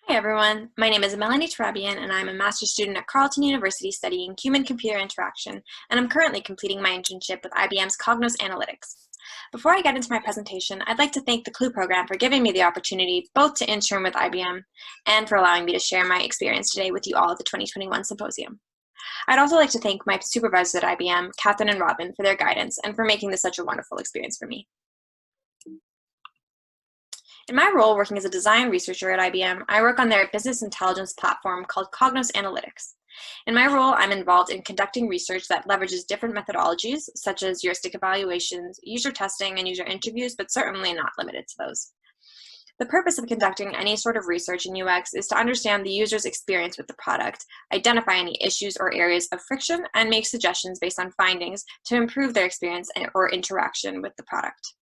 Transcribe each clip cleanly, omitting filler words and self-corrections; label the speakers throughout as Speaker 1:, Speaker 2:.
Speaker 1: Hi everyone, my name is Melanie Turabian and I'm a master's student at Carleton University studying human-computer interaction, and I'm currently completing my internship with IBM's Cognos Analytics. Before I get into my presentation, I'd like to thank the CLUE program for giving me the opportunity both to intern with IBM and for allowing me to share my experience today with you all at the 2021 Symposium. I'd also like to thank my supervisors at IBM, Catherine and Robin, for their guidance and for making this such a wonderful experience for me. In my role working as a design researcher at IBM, I work on their business intelligence platform called Cognos Analytics. In my role, I'm involved in conducting research that leverages different methodologies, such as heuristic evaluations, user testing, and user interviews, but certainly not limited to those. The purpose of conducting any sort of research in UX is to understand the user's experience with the product, identify any issues or areas of friction, and make suggestions based on findings to improve their experience or interaction with the product.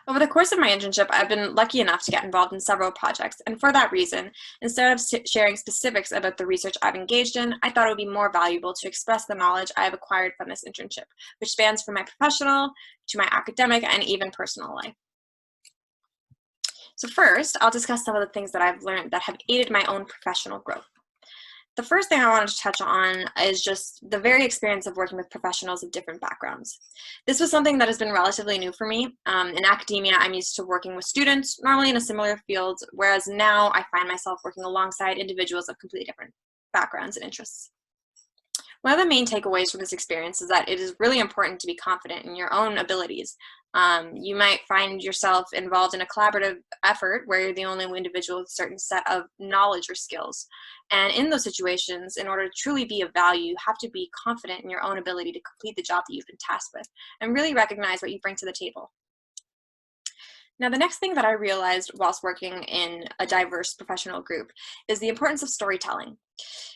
Speaker 1: Over the course of my internship, I've been lucky enough to get involved in several projects, and for that reason, instead of sharing specifics about the research I've engaged in, I thought it would be more valuable to express the knowledge I have acquired from this internship, which spans from my professional to my academic and even personal life. So first, I'll discuss some of the things that I've learned that have aided my own professional growth. The first thing I wanted to touch on is just the very experience of working with professionals of different backgrounds. This was something that has been relatively new for me. In academia, I'm used to working with students, normally in a similar field, whereas now I find myself working alongside individuals of completely different backgrounds and interests. One of the main takeaways from this experience is that it is really important to be confident in your own abilities. You might find yourself involved in a collaborative effort where you're the only individual with a certain set of knowledge or skills. And in those situations, in order to truly be of value, you have to be confident in your own ability to complete the job that you've been tasked with and really recognize what you bring to the table. Now, the next thing that I realized whilst working in a diverse professional group is the importance of storytelling.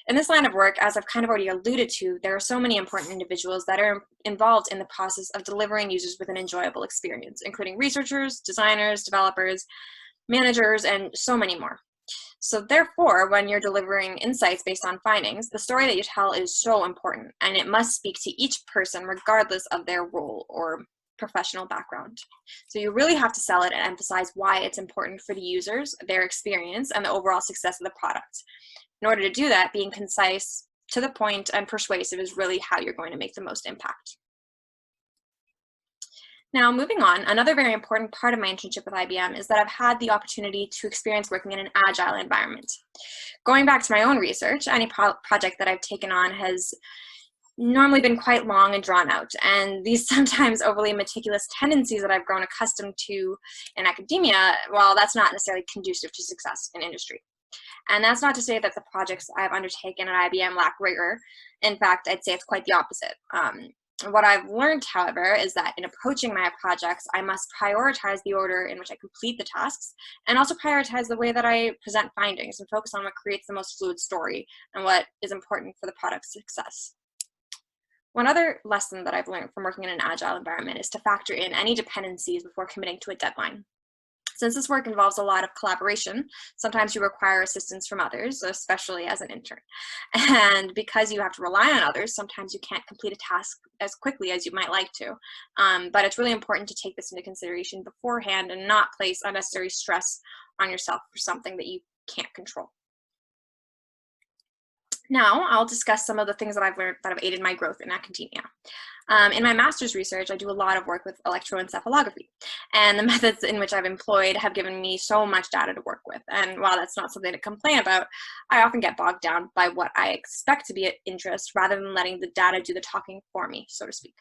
Speaker 1: In this line of work, as I've kind of already alluded to, there are so many important individuals that are involved in the process of delivering users with an enjoyable experience, including researchers, designers, developers, managers, and so many more. So therefore, when you're delivering insights based on findings, the story that you tell is so important, and it must speak to each person regardless of their role or professional background. So you really have to sell it and emphasize why it's important for the users, their experience, and the overall success of the product. In order to do that, being concise, to the point, and persuasive is really how you're going to make the most impact. Now, moving on, another very important part of my internship with IBM is that I've had the opportunity to experience working in an agile environment. Going back to my own research, any project that I've taken on has normally been quite long and drawn out, and these sometimes overly meticulous tendencies that I've grown accustomed to in academia, well, that's not necessarily conducive to success in industry. And that's not to say that the projects I've undertaken at IBM lack rigor. In fact, I'd say it's quite the opposite. What I've learned, however, is that in approaching my projects, I must prioritize the order in which I complete the tasks and also prioritize the way that I present findings and focus on what creates the most fluid story and what is important for the product's success. One other lesson that I've learned from working in an agile environment is to factor in any dependencies before committing to a deadline. Since this work involves a lot of collaboration, sometimes you require assistance from others, especially as an intern. And because you have to rely on others, sometimes you can't complete a task as quickly as you might like to. But it's really important to take this into consideration beforehand and not place unnecessary stress on yourself for something that you can't control. Now, I'll discuss some of the things that I've learned that have aided my growth in academia. In my master's research, I do a lot of work with electroencephalography, and the methods in which I've employed have given me so much data to work with. And while that's not something to complain about, I often get bogged down by what I expect to be of interest rather than letting the data do the talking for me, so to speak.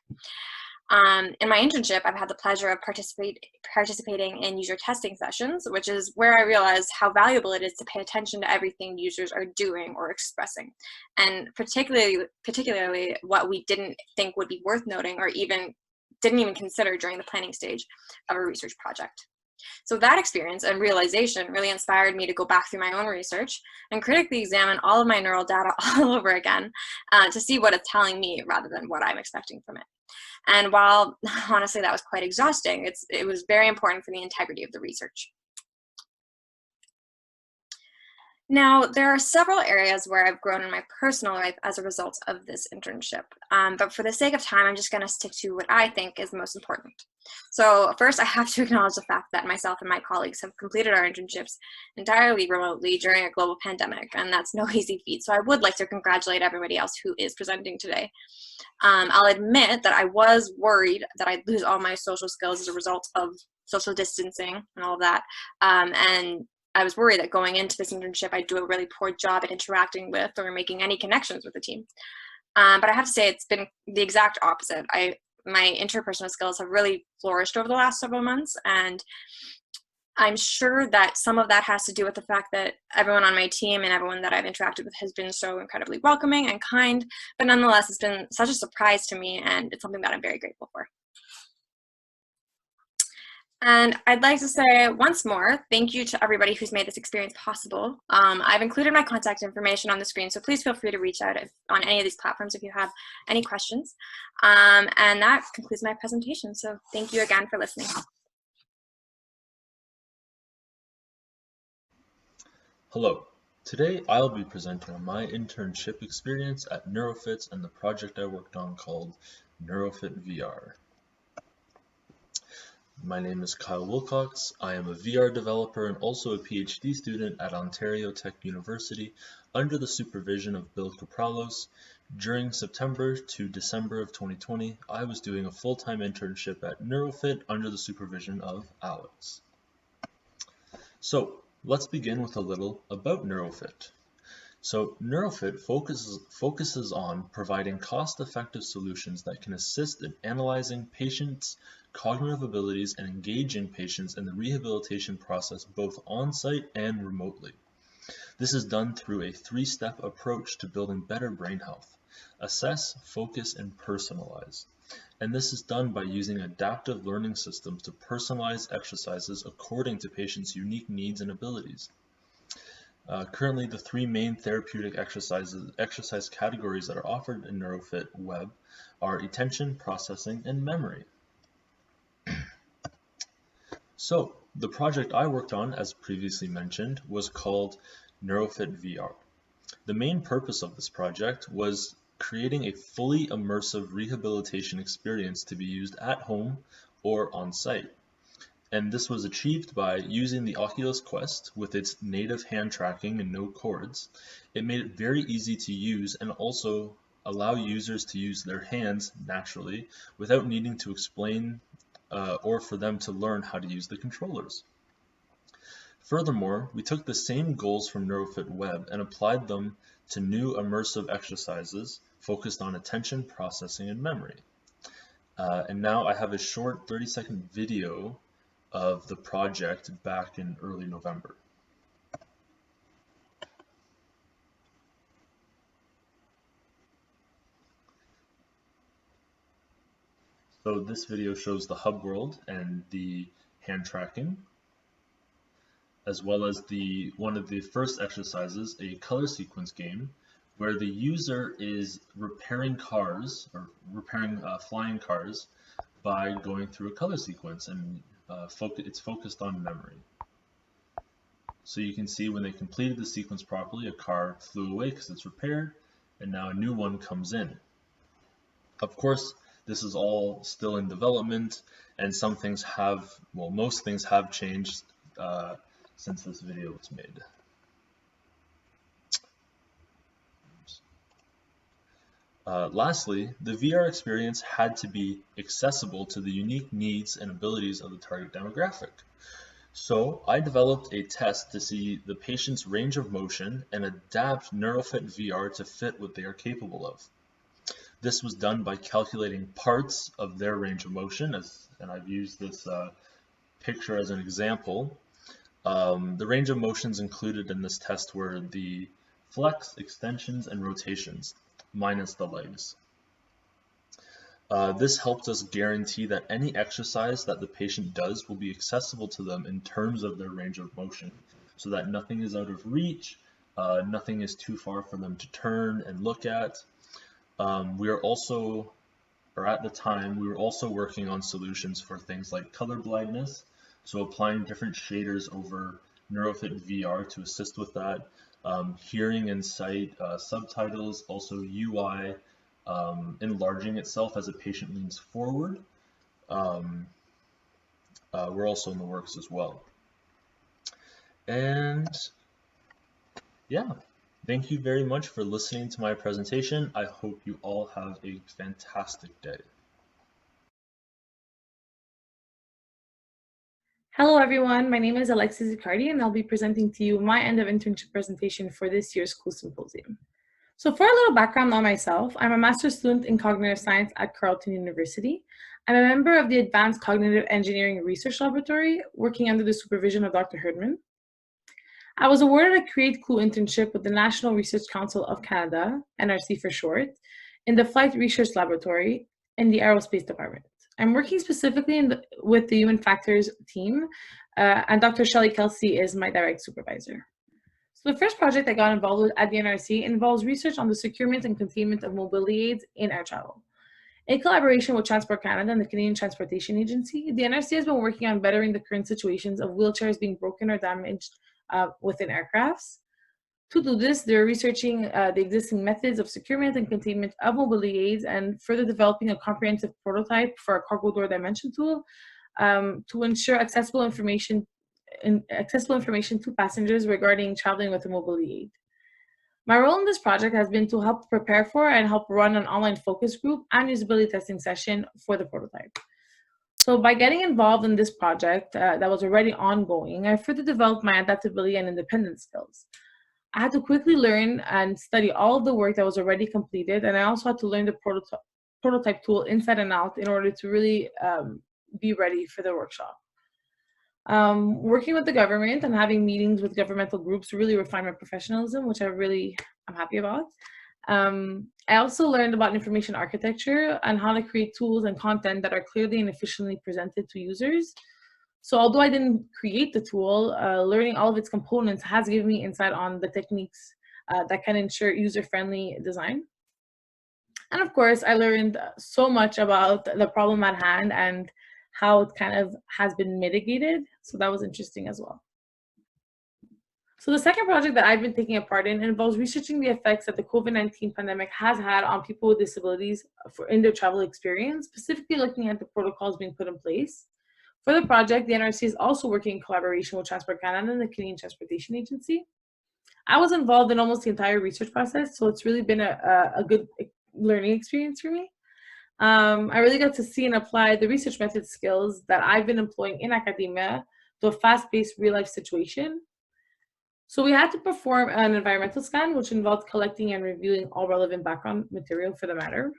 Speaker 1: In my internship, I've had the pleasure of participating in user testing sessions, which is where I realized how valuable it is to pay attention to everything users are doing or expressing, and particularly what we didn't think would be worth noting or didn't even consider during the planning stage of a research project. So that experience and realization really inspired me to go back through my own research and critically examine all of my neural data all over again to see what it's telling me rather than what I'm expecting from it. And while honestly that was quite exhausting, it was very important for the integrity of the research. Now, there are several areas where I've grown in my personal life as a result of this internship, but for the sake of time, I'm just going to stick to what I think is most important. So first, I have to acknowledge the fact that myself and my colleagues have completed our internships entirely remotely during a global pandemic, and that's no easy feat. So I would like to congratulate everybody else who is presenting today. I'll admit that I was worried that I'd lose all my social skills as a result of social distancing and all of that, and I was worried that going into this internship, I'd do a really poor job at interacting with or making any connections with the team. But I have to say it's been the exact opposite. My interpersonal skills have really flourished over the last several months, and I'm sure that some of that has to do with the fact that everyone on my team and everyone that I've interacted with has been so incredibly welcoming and kind, but nonetheless, it's been such a surprise to me, and it's something that I'm very grateful for. And I'd like to say once more, thank you to everybody who's made this experience possible. I've included my contact information on the screen, so please feel free to reach out on any of these platforms if you have any questions. And that concludes my presentation, so thank you again for listening.
Speaker 2: Hello. Today I'll be presenting on my internship experience at Neurofit and the project I worked on called Neurofit VR. My name is Kyle Wilcox. I am a VR developer and also a PhD student at Ontario Tech University under the supervision of Bill Kapralos. During September to December of 2020, I was doing a full-time internship at Neurofit under the supervision of Alex. So let's begin with a little about Neurofit. So Neurofit focuses on providing cost-effective solutions that can assist in analyzing patients' cognitive abilities and engaging patients in the rehabilitation process both on-site and remotely. This is done through a three-step approach to building better brain health: assess, focus, and personalize. And this is done by using adaptive learning systems to personalize exercises according to patients' unique needs and abilities. Currently, the three main therapeutic exercise categories that are offered in Neurofit Web are attention, processing, and memory. So, the project I worked on, as previously mentioned, was called Neurofit VR. The main purpose of this project was creating a fully immersive rehabilitation experience to be used at home or on site. And this was achieved by using the Oculus Quest with its native hand tracking and no cords. It made it very easy to use and also allow users to use their hands naturally without needing to explain or for them to learn how to use the controllers. Furthermore, we took the same goals from Neurofit Web and applied them to new immersive exercises focused on attention, processing, and memory. And now I have a short 30-second video of the project back in early November. So this video shows the hub world and the hand tracking, as well as one of the first exercises, a color sequence game, where the user is repairing cars or repairing flying cars by going through a color sequence, and it's focused on memory. So you can see when they completed the sequence properly, a car flew away because it's repaired, and now a new one comes in. Of course, this is all still in development, and some things have, well, most things have changed since this video was made. Lastly, the VR experience had to be accessible to the unique needs and abilities of the target demographic. So I developed a test to see the patient's range of motion and adapt Neurofit VR to fit what they are capable of. This was done by calculating parts of their range of motion, and I've used this picture as an example. The range of motions included in this test were the flex, extensions, and rotations, minus the legs. This helped us guarantee that any exercise that the patient does will be accessible to them in terms of their range of motion, so that nothing is out of reach, nothing is too far for them to turn and look at. We are also, or at the time, we were also working on solutions for things like color blindness, so applying different shaders over Neurofit VR to assist with that, hearing and sight, subtitles, also UI, enlarging itself as a patient leans forward. We're also in the works as well. And yeah, thank you very much for listening to my presentation. I hope you all have a fantastic day.
Speaker 3: Hello everyone, my name is Alexis Ziccardi and I'll be presenting to you my end of internship presentation for this year's school symposium. So for a little background on myself, I'm a master's student in cognitive science at Carleton University. I'm a member of the Advanced Cognitive Engineering Research Laboratory, working under the supervision of Dr. Herdman. I was awarded a Create Clue internship with the National Research Council of Canada, NRC for short, in the Flight Research Laboratory in the Aerospace Department. I'm working specifically with the Human Factors team, and Dr. Shelley Kelsey is my direct supervisor. So the first project I got involved with at the NRC involves research on the securement and containment of mobility aids in air travel. In collaboration with Transport Canada and the Canadian Transportation Agency, the NRC has been working on bettering the current situations of wheelchairs being broken or damaged within aircrafts. To do this, they're researching the existing methods of securement and containment of mobility aids and further developing a comprehensive prototype for a cargo door dimension tool to ensure accessible information to passengers regarding traveling with a mobility aid. My role in this project has been to help prepare for and help run an online focus group and usability testing session for the prototype. So by getting involved in this project that was already ongoing, I further developed my adaptability and independence skills. I had to quickly learn and study all of the work that was already completed, and I also had to learn the prototype tool inside and out in order to really be ready for the workshop. Working with the government and having meetings with governmental groups really refined my professionalism, which I'm happy about. I also learned about information architecture and how to create tools and content that are clearly and efficiently presented to users. So although I didn't create the tool, learning all of its components has given me insight on the techniques that can ensure user-friendly design. And of course, I learned so much about the problem at hand and how it kind of has been mitigated. So that was interesting as well. So the second project that I've been taking a part in involves researching the effects that the COVID-19 pandemic has had on people with disabilities in their travel experience, specifically looking at the protocols being put in place. For the project, the NRC is also working in collaboration with Transport Canada and the Canadian Transportation Agency. I was involved in almost the entire research process, so it's really been a good learning experience for me. I really got to see and apply the research method skills that I've been employing in academia to a fast-paced real-life situation. So we had to perform an environmental scan, which involved collecting and reviewing all relevant background material for the matter.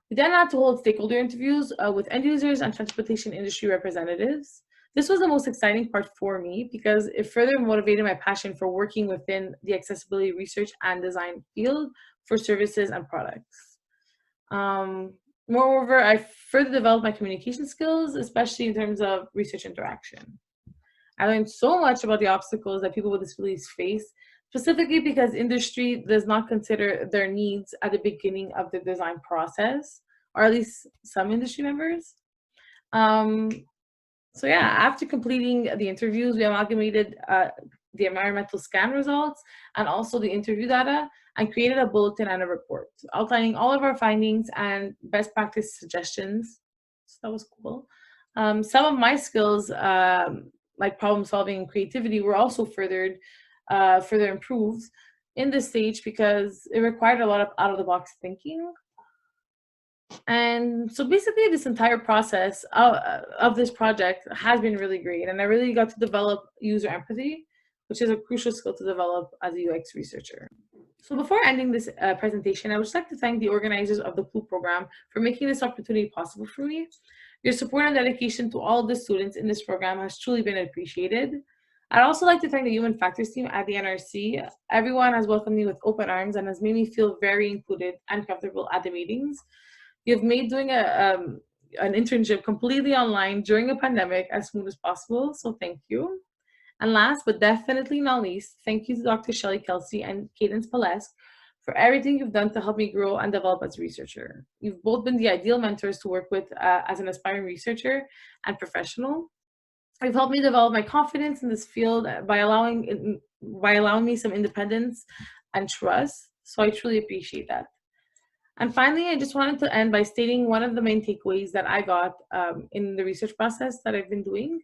Speaker 3: We then had to hold stakeholder interviews with end users and transportation industry representatives. This was the most exciting part for me because it further motivated my passion for working within the accessibility research and design field for services and products. Moreover, I further developed my communication skills, especially in terms of research interaction. I learned so much about the obstacles that people with disabilities face, specifically because industry does not consider their needs at the beginning of the design process, or at least some industry members. So yeah, after completing the interviews, we amalgamated the environmental scan results and also the interview data and created a bulletin and a report outlining all of our findings and best practice suggestions. So that was cool. Some of my skills, like problem solving and creativity, were also further improved in this stage because it required a lot of out-of-the-box thinking. And so basically this entire process of this project has been really great, and I really got to develop user empathy, which is a crucial skill to develop as a UX researcher. So before ending this presentation, I would just like to thank the organizers of the CLUE program for making this opportunity possible for me. Your support and dedication to all of the students in this program has truly been appreciated. I'd also like to thank the Human Factors team at the NRC. Everyone has welcomed me with open arms and has made me feel very included and comfortable at the meetings. You've made doing an internship completely online during a pandemic as smooth as possible, so thank you. And last but definitely not least, thank you to Dr. Shelley Kelsey and Cadence Palesk for everything you've done to help me grow and develop as a researcher. You've both been the ideal mentors to work with as an aspiring researcher and professional. It's helped me develop my confidence in this field by allowing me some independence and trust. So I truly appreciate that. And finally, I just wanted to end by stating one of the main takeaways that I got in the research process that I've been doing.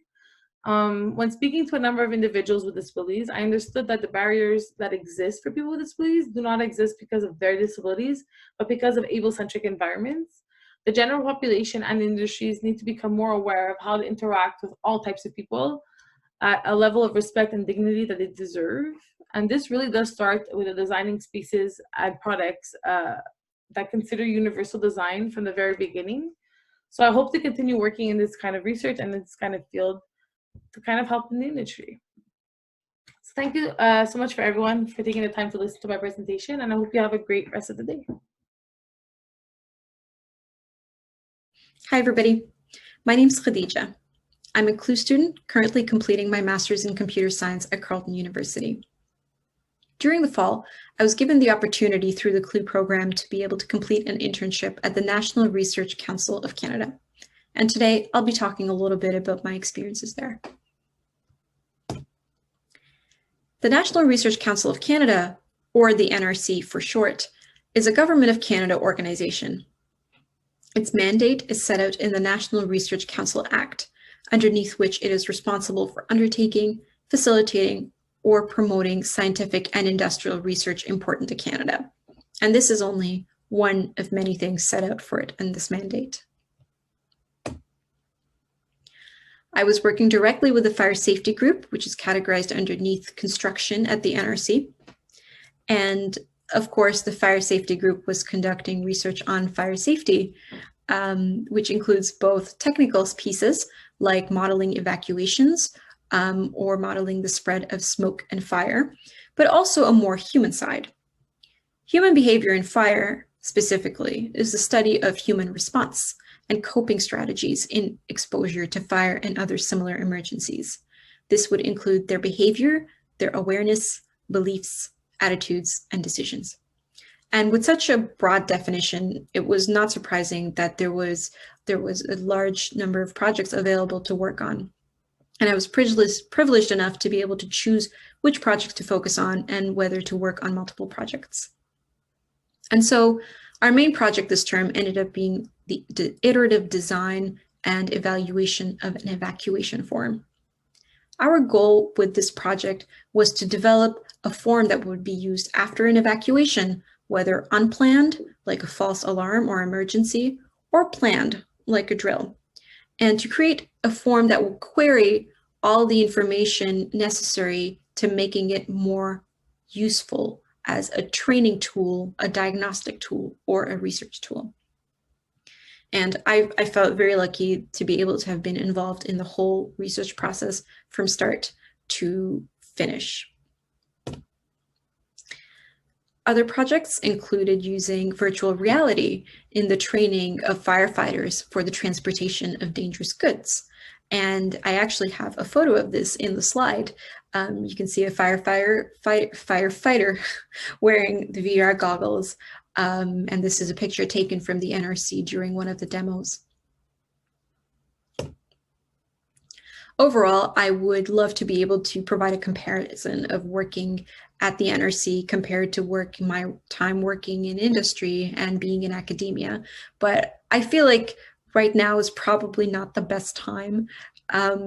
Speaker 3: When speaking to a number of individuals with disabilities, I understood that the barriers that exist for people with disabilities do not exist because of their disabilities, but because of able-centric environments. The general population and industries need to become more aware of how to interact with all types of people at a level of respect and dignity that they deserve. And this really does start with designing spaces and products that consider universal design from the very beginning. So I hope to continue working in this kind of research and this kind of field to kind of help in the industry. So thank you so much for everyone for taking the time to listen to my presentation, and I hope you have a great rest of the day.
Speaker 4: Hi everybody, my name is Khadija. I'm a CLU student currently completing my master's in computer science at Carleton University. During the fall, I was given the opportunity through the CLU program to be able to complete an internship at the National Research Council of Canada. And today I'll be talking a little bit about my experiences there. The National Research Council of Canada, or the NRC for short, is a Government of Canada organization. Its mandate is set out in the National Research Council Act, underneath which it is responsible for undertaking, facilitating, or promoting scientific and industrial research important to Canada. And this is only one of many things set out for it in this mandate. I was working directly with the fire safety group, which is categorized underneath construction at the NRC. And of course, the fire safety group was conducting research on fire safety, which includes both technical pieces like modeling evacuations or modeling the spread of smoke and fire, but also a more human side. Human behavior in fire, specifically, is the study of human response and coping strategies in exposure to fire and other similar emergencies. This would include their behavior, their awareness, beliefs, attitudes, and decisions. And with such a broad definition, it was not surprising that there was a large number of projects available to work on. And I was privileged enough to be able to choose which projects to focus on and whether to work on multiple projects. And so our main project this term ended up being the iterative design and evaluation of an evacuation form. Our goal with this project was to develop a form that would be used after an evacuation, whether unplanned, like a false alarm or emergency, or planned, like a drill, and to create a form that will query all the information necessary to making it more useful as a training tool, a diagnostic tool, or a research tool. And I felt very lucky to be able to have been involved in the whole research process from start to finish. Other projects included using virtual reality in the training of firefighters for the transportation of dangerous goods. And I actually have a photo of this in the slide. You can see a firefighter wearing the VR goggles. And this is a picture taken from the NRC during one of the demos. Overall, I would love to be able to provide a comparison of working at the NRC compared to my time working in industry and being in academia. But I feel like right now is probably not the best time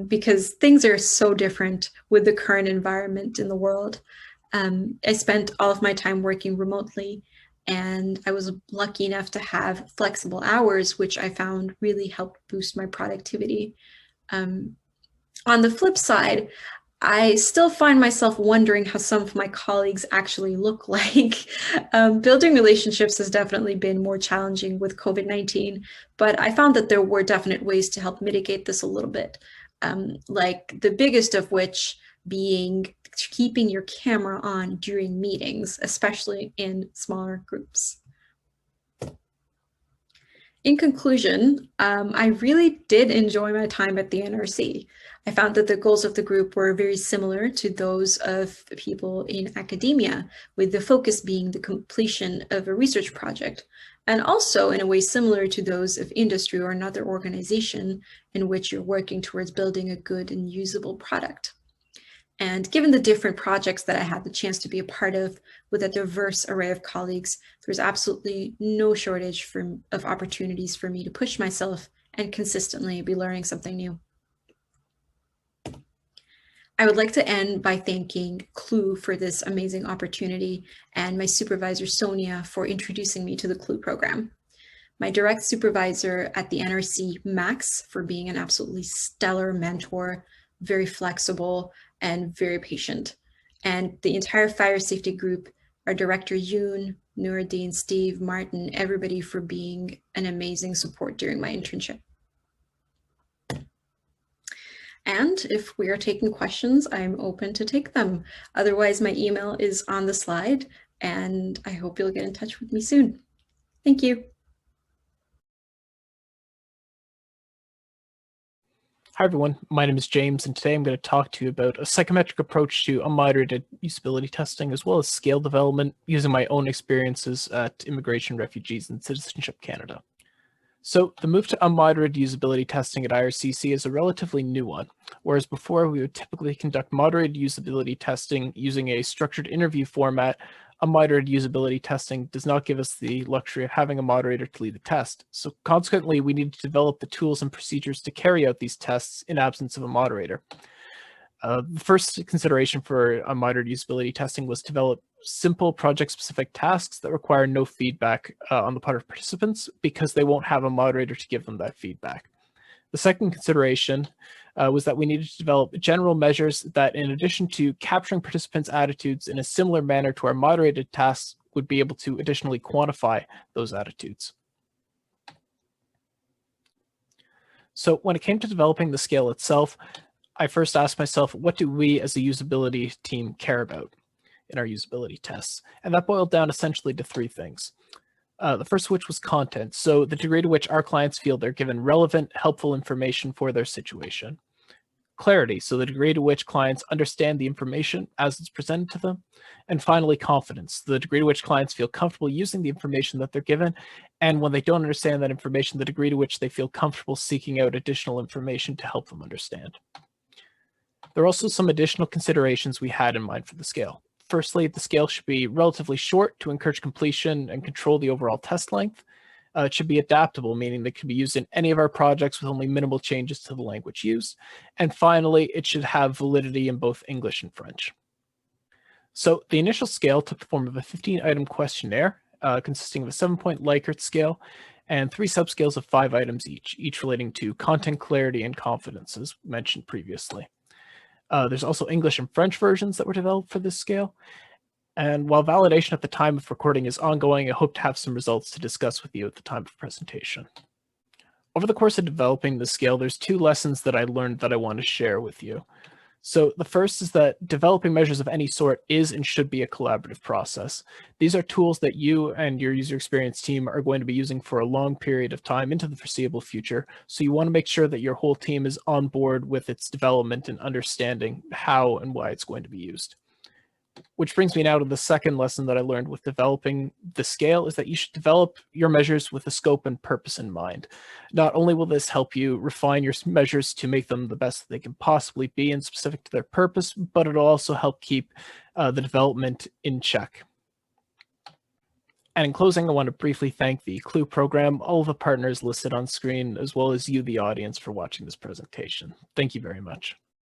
Speaker 4: because things are so different with the current environment in the world. I spent all of my time working remotely, and I was lucky enough to have flexible hours, which I found really helped boost my productivity. On the flip side, I still find myself wondering how some of my colleagues actually look like. Building relationships has definitely been more challenging with COVID-19, but I found that there were definite ways to help mitigate this a little bit, like the biggest of which being keeping your camera on during meetings, especially in smaller groups. In conclusion, I really did enjoy my time at the NRC. I found that the goals of the group were very similar to those of people in academia, with the focus being the completion of a research project. and also in a way similar to those of industry or another organization in which you're working towards building a good and usable product. And given the different projects that I had the chance to be a part of with a diverse array of colleagues, there's absolutely no shortage of opportunities for me to push myself and consistently be learning something new. I would like to end by thanking CLU for this amazing opportunity and my supervisor, Sonia, for introducing me to the CLU program. My direct supervisor at the NRC, Max, for being an absolutely stellar mentor, very flexible, and very patient. And the entire fire safety group, our director, Yoon, Nuruddin, Steve, Martin, everybody for being an amazing support during my internship. And if we are taking questions, I'm open to take them. Otherwise, my email is on the slide, and I hope you'll get in touch with me soon. Thank you.
Speaker 5: Hi everyone, my name is James, and today I'm going to talk to you about a psychometric approach to unmoderated usability testing, as well as scale development using my own experiences at Immigration, Refugees, and Citizenship Canada. So the move to unmoderated usability testing at IRCC is a relatively new one, whereas before we would typically conduct moderated usability testing using a structured interview format. Unmoderated usability testing does not give us the luxury of having a moderator to lead the test. So consequently, we need to develop the tools and procedures to carry out these tests in absence of a moderator. The first consideration for unmoderated usability testing was to develop simple project-specific tasks that require no feedback on the part of participants because they won't have a moderator to give them that feedback. The second consideration was that we needed to develop general measures that, in addition to capturing participants' attitudes in a similar manner to our moderated tasks, would be able to additionally quantify those attitudes. So when it came to developing the scale itself, I first asked myself, what do we as a usability team care about in our usability tests? And that boiled down essentially to three things. The first of which was content, so the degree to which our clients feel they're given relevant, helpful information for their situation. Clarity, so the degree to which clients understand the information as it's presented to them. And finally, confidence, the degree to which clients feel comfortable using the information that they're given. And when they don't understand that information, the degree to which they feel comfortable seeking out additional information to help them understand. There are also some additional considerations we had in mind for the scale. Firstly, the scale should be relatively short to encourage completion and control the overall test length. It should be adaptable, meaning that it can be used in any of our projects with only minimal changes to the language used. And finally, it should have validity in both English and French. So the initial scale took the form of a 15-item questionnaire consisting of a 7-point Likert scale and 3 subscales of 5 items each relating to content clarity and confidence, as mentioned previously. There's also English and French versions that were developed for this scale. And while validation at the time of recording is ongoing, I hope to have some results to discuss with you at the time of presentation. Over the course of developing the scale, there's 2 lessons that I learned that I want to share with you. So the first is that developing measures of any sort is and should be a collaborative process. These are tools that you and your user experience team are going to be using for a long period of time into the foreseeable future. So you want to make sure that your whole team is on board with its development and understanding how and why it's going to be used. Which brings me now to the second lesson that I learned with developing the scale is that you should develop your measures with a scope and purpose in mind. Not only will this help you refine your measures to make them the best that they can possibly be and specific to their purpose, but it'll also help keep the development in check. And in closing, I want to briefly thank the CLU program, all of the partners listed on screen, as well as you, the audience, for watching this presentation. Thank you very much.